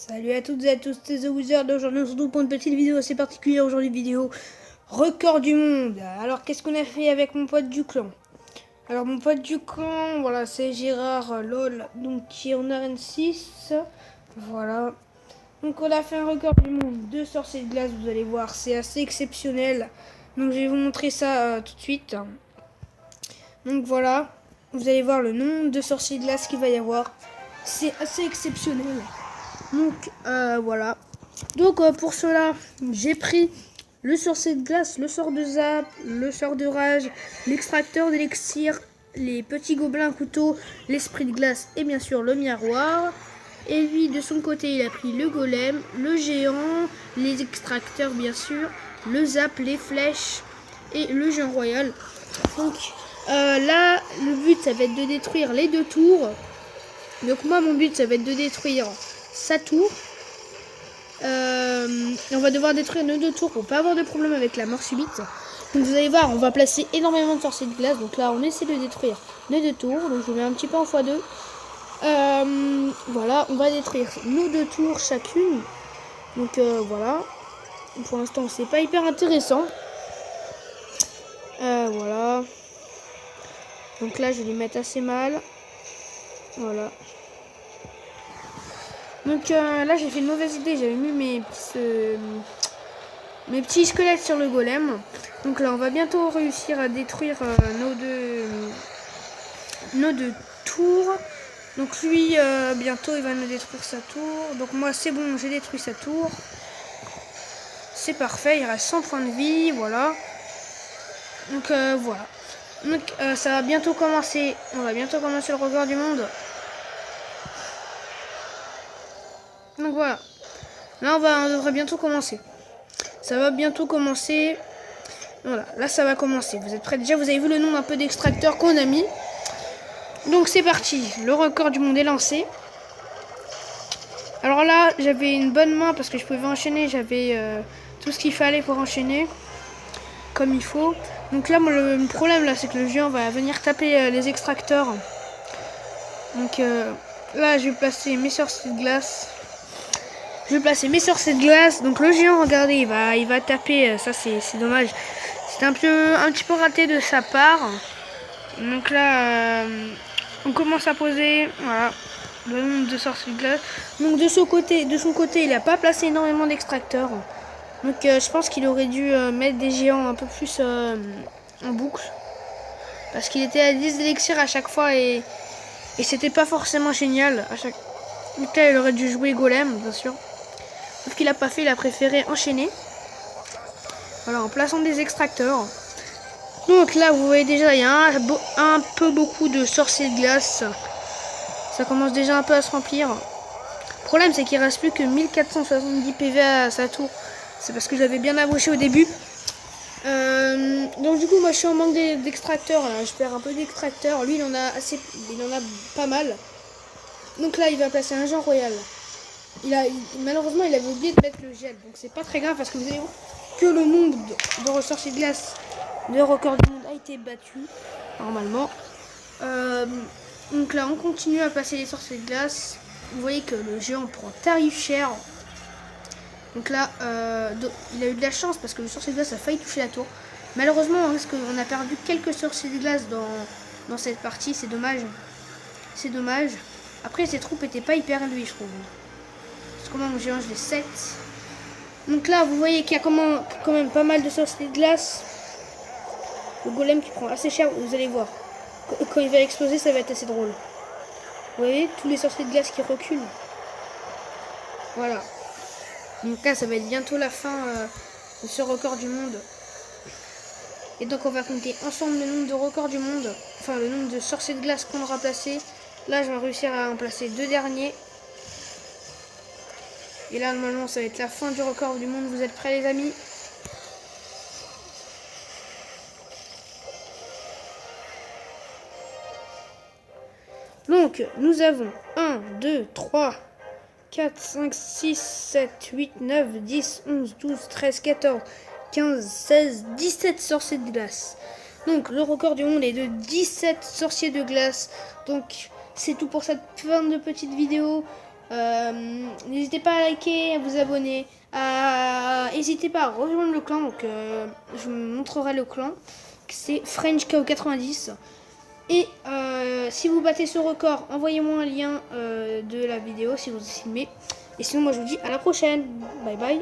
Salut à toutes et à tous, c'est The Wizard. Aujourd'hui on se retrouve pour une petite vidéo assez particulière. Aujourd'hui vidéo record du monde. Alors qu'est-ce qu'on a fait avec mon pote du clan? Alors mon pote du clan, voilà, c'est Gérard LOL, donc qui est en arène 6. Voilà. Donc on a fait un record du monde de sorciers de glace, vous allez voir, c'est assez exceptionnel. Donc je vais vous montrer ça tout de suite. Donc voilà, vous allez voir le nombre de sorciers de glace qu'il va y avoir. C'est assez exceptionnel. Donc voilà. Donc pour cela, j'ai pris le sorcier de glace, le sort de zap, le sort de rage, l'extracteur d'élixir, les petits gobelins à couteau, l'esprit de glace et bien sûr le miroir. Et lui de son côté il a pris le golem, le géant, les extracteurs bien sûr, le zap, les flèches et le géant royal. Donc là le but ça va être de détruire les deux tours. Donc moi mon but ça va être de détruire sa tour. Et on va devoir détruire nos deux tours pour pas avoir de problème avec la mort subite. Donc vous allez voir, on va placer énormément de sorciers de glace. Donc là on essaie de détruire nos deux tours. Donc je mets un petit peu en x2. Voilà, on va détruire nos deux tours chacune. Donc voilà. Pour l'instant c'est pas hyper intéressant. Voilà. Donc là je vais les mettre assez mal. Voilà. Donc là j'ai fait une mauvaise idée, j'avais mis mes petits squelettes sur le golem. Donc là on va bientôt réussir à détruire nos deux tours. Donc lui bientôt il va nous détruire sa tour. Donc moi c'est bon, j'ai détruit sa tour. C'est parfait, il reste 100 points de vie, voilà. Donc voilà. Donc ça va bientôt commencer. On va bientôt commencer le record du monde. Donc voilà. Là on devrait bientôt commencer. Ça va bientôt commencer. Voilà, là ça va commencer. Vous êtes prêts? Déjà vous avez vu le nombre un peu d'extracteurs qu'on a mis. Donc c'est parti. Le record du monde est lancé. Alors là j'avais une bonne main parce que je pouvais enchaîner. J'avais tout ce qu'il fallait pour enchaîner comme il faut. Donc là moi, le problème là c'est que le géant va venir taper les extracteurs. Donc là je vais placer mes sorciers de glace. Je vais placer mes sorciers de glace. Donc le géant, regardez, il va taper. Ça c'est dommage. C'est un petit peu raté de sa part. Donc là, on commence à poser. Voilà. Le nombre de sorciers de glace. Donc de son côté, il n'a pas placé énormément d'extracteurs. Donc je pense qu'il aurait dû mettre des géants un peu plus en boucle. Parce qu'il était à 10 élixirs à chaque fois et c'était pas forcément génial. Donc là, il aurait dû jouer golem, bien sûr. Sauf qu'il a pas fait, il a préféré enchaîner. Voilà, en plaçant des extracteurs. Donc là, vous voyez déjà, il y a un peu beaucoup de sorciers de glace. Ça commence déjà un peu à se remplir. Le problème, c'est qu'il reste plus que 1470 PV à sa tour. C'est parce que j'avais bien abouché au début. Donc du coup, moi, je suis en manque d'extracteurs. Je perds un peu d'extracteurs. Lui, il en a pas mal. Donc là, il va placer un géant royal. Malheureusement, il avait oublié de mettre le gel. Donc c'est pas très grave parce que vous allez voir que le nombre de sorciers de glace de record du monde a été battu normalement. Donc là on continue à passer les sorciers de glace. Vous voyez que le géant prend tarif cher. Donc là il a eu de la chance parce que le sorcier de glace a failli toucher la tour. Malheureusement on a perdu quelques sorciers de glace dans cette partie. C'est dommage. C'est dommage. Après ses troupes étaient pas hyper élevées, je trouve. Comment mon géant je l'ai 7. Donc là vous voyez qu'il y a quand même pas mal de sorciers de glace. Le golem qui prend assez cher, vous allez voir. Quand il va exploser ça va être assez drôle. Vous voyez tous les sorciers de glace qui reculent. Voilà. Donc là ça va être bientôt la fin de ce record du monde. Et donc on va compter ensemble le nombre de records du monde. Enfin le nombre de sorciers de glace qu'on aura placé. Là je vais réussir à en placer 2 derniers. Et là, normalement, ça va être la fin du record du monde. Vous êtes prêts, les amis? Donc, nous avons 1, 2, 3, 4, 5, 6, 7, 8, 9, 10, 11, 12, 13, 14, 15, 16, 17 sorciers de glace. Donc, le record du monde est de 17 sorciers de glace. Donc, c'est tout pour cette fin de petite vidéo. N'hésitez pas à liker, à vous abonner. N'hésitez pas à rejoindre le clan. Donc, je vous montrerai le clan. C'est French KO90. Et si vous battez ce record, envoyez-moi un lien de la vidéo si vous filmez. Et sinon, moi je vous dis à la prochaine. Bye bye.